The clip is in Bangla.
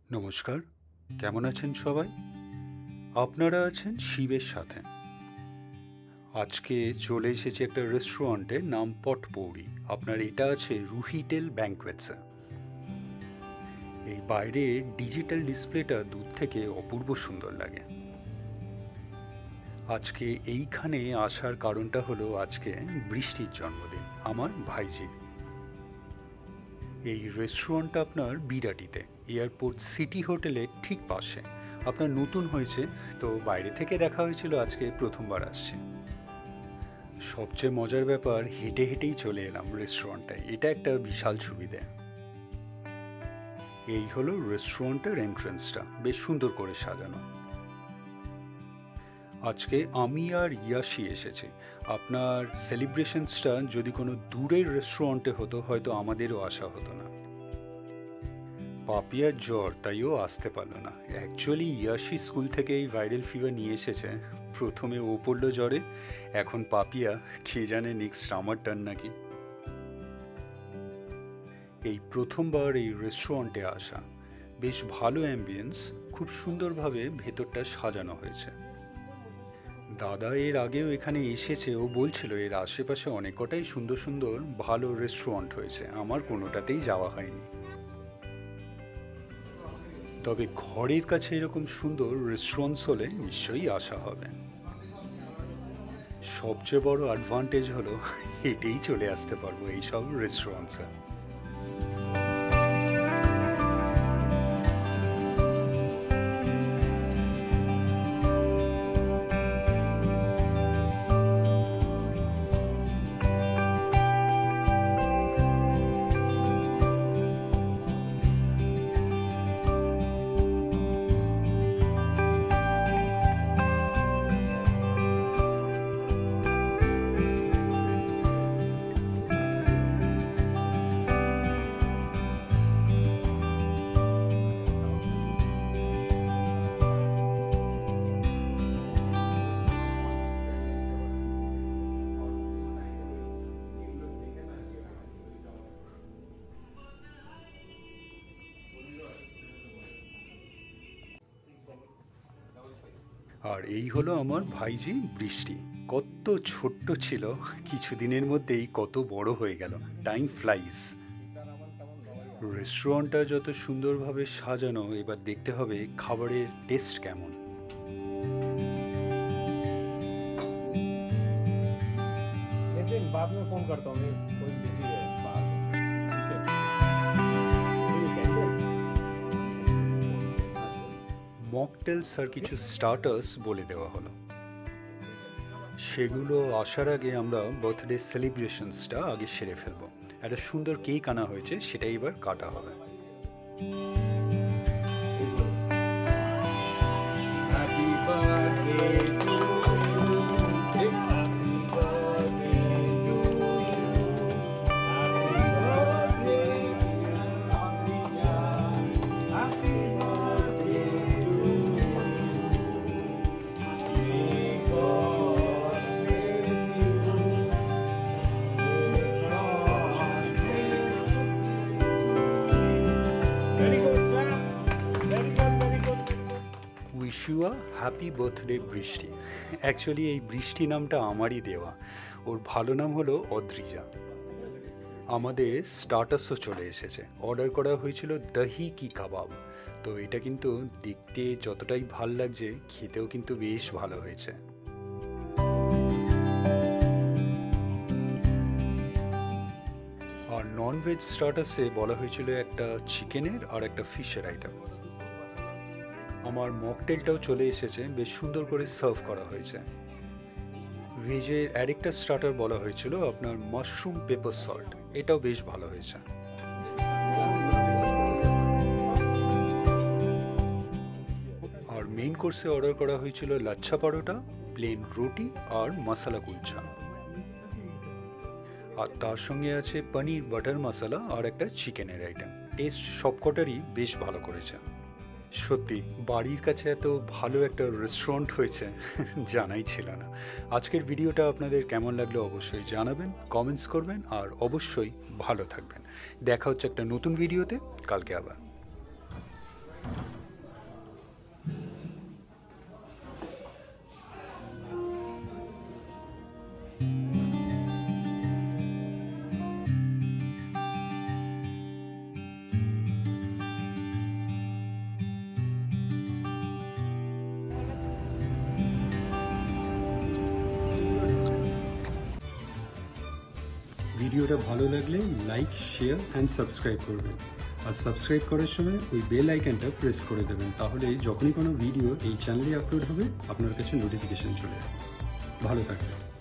নমস্কার, কেমন আছেন সবাই? আপনারা আছেন শিবের সাথে। আজকে চলে এসেছি একটা রেস্টুরেন্টে, নাম পটপৌরি। আপনার এটা আছে রুহিটেল ব্যাঙ্কোয়েটসে। এই বাইরে ডিজিটাল ডিসপ্লেটা দূর থেকে অপূর্ব সুন্দর লাগে। আজকে এইখানে আসার কারণটা হলো আজকে বৃষ্টির জন্মদিন, আমার ভাইজির। এই রেস্টুরেন্টটা আপনার বিরাটিতে, এয়ারপোর্ট সিটি হোটেলের ঠিক পাশে। আপনার নতুন হয়েছে, তো বাইরে থেকে দেখা হয়েছিল, আজকে প্রথমবার আসছে। সবচেয়ে মজার ব্যাপার, হেঁটে হেঁটেই চলে এলাম রেস্টুরেন্টটায়, এটা একটা বিশাল সুবিধে। এই হলো রেস্টুরেন্টের এন্ট্রান্সটা, বেশ সুন্দর করে সাজানো। আজকে আমি আর ইয়াশি এসেছি। আপনার সেলিব্রেশনসটা যদি কোনো দূরের রেস্টুরেন্টে হতো, হয়তো আমাদেরও আসা হতো না। পাপিয়ার জ্বর, তাই ও আসতে পারলো না। অ্যাকচুয়ালি ইয়াশি স্কুল থেকে এই ভাইরাল ফিভার নিয়ে এসেছে। প্রথমে ও পড়লো জ্বরে, এখন পাপিয়া, কে জানে নেক্সট আমার টার্ন নাকি। এই প্রথমবার এই রেস্টুরেন্টে আসা। বেশ ভালো অ্যাম্বিয়েন্স, খুব সুন্দরভাবে ভেতরটা সাজানো হয়েছে। দাদা এর আগেও এখানে এসেছে, ও বলছিল এর আশেপাশে অনেক কটাই সুন্দর সুন্দর ভালো রেস্টুরেন্ট হয়েছে, আমার কোনোটাতেই যাওয়া হয়নি। তবে ঘরের কাছে এরকম সুন্দর রেস্টুরেন্টস হলে নিশ্চয়ই আসা হবে। সবচেয়ে বড় অ্যাডভান্টেজ হলো হেঁটেই চলে আসতে পারবো এইসব রেস্টুরেন্টসে। আর এই হলো আমার ভাইজি বৃষ্টি। কত ছোট্ট ছিল, কিছুদিনের মধ্যেই কত বড় হয়ে গেল। Time flies. রেস্টুরেন্টটা যত সুন্দরভাবে সাজানো, এবার দেখতে হবে খাবারের টেস্ট কেমন। लेकिन बाद में फोन करता हूँ मैं, कोई बिजी है बाहर। মকটেলস আর কিছু স্টার্টার্স বলে দেওয়া হলো। সেগুলো আসার আগে আমরা বার্থডে সেলিব্রেশনসটা আগে সেরে ফেলবো। একটা সুন্দর কেক আনা হয়েছে, সেটাই এবার কাটা হবে। Happy birthday to you, happy birthday to you, happy birthday happy birthday to you, may God bless you, may God bless you. Very good clap, very good, very good. Wish you a happy birthday Brishti. Actually এই বৃষ্টি নামটা আমারই দেওয়া, ওর ভালো নাম হলো অদ্রিজা। আমাদের স্টার্টার্সও চলে এসেছে, অর্ডার করা হয়েছিল দহি কি কাবাব। তো এটা কিন্তু দেখতে যতটাই ভাল লাগছে, খেতেও কিন্তু বেশ ভালো হয়েছে। আর ননভেজ স্টার্টার্সে বলা হয়েছিল একটা চিকেনের আর একটা ফিশের আইটেম। আমার মকটেলটাও চলে এসেছে, বেশ সুন্দর করে সার্ভ করা হয়েছে। ভেজের আরেকটা স্টার্টার বলা হয়েছিল আপনার মাশরুম পেপার সল্ট, এটাও বেশ ভালো হয়েছে। আর মেইন কোর্সে অর্ডার করা হয়েছিল লাচ্ছা পরোটা, প্লেন রুটি আর মশলা কুলচা। আর তার সঙ্গে আছে পনির বাটার মশলা আর একটা চিকেনের আইটেম। টেস্ট সবকটারই বেশ ভালো করেছে। সত্যি বাড়ির কাছে এত ভালো একটা রেস্টুরেন্ট হয়েছে জানাই ছিল না। আজকের ভিডিওটা আপনাদের কেমন লাগলো অবশ্যই জানাবেন, কমেন্টস করবেন, আর অবশ্যই ভালো থাকবেন। দেখা হচ্ছে একটা নতুন ভিডিওতে কালকে আবার। ভিডিওটা ভালো লাগলে লাইক, শেয়ার অ্যান্ড সাবস্ক্রাইব করবেন। আর সাবস্ক্রাইব করার সময় ওই বেল আইকনটা প্রেস করে দেবেন, তাহলে যখনই কোনো ভিডিও এই চ্যানেলে আপলোড হবে আপনার কাছে নোটিফিকেশন চলে যাবে। ভালো থাকবেন।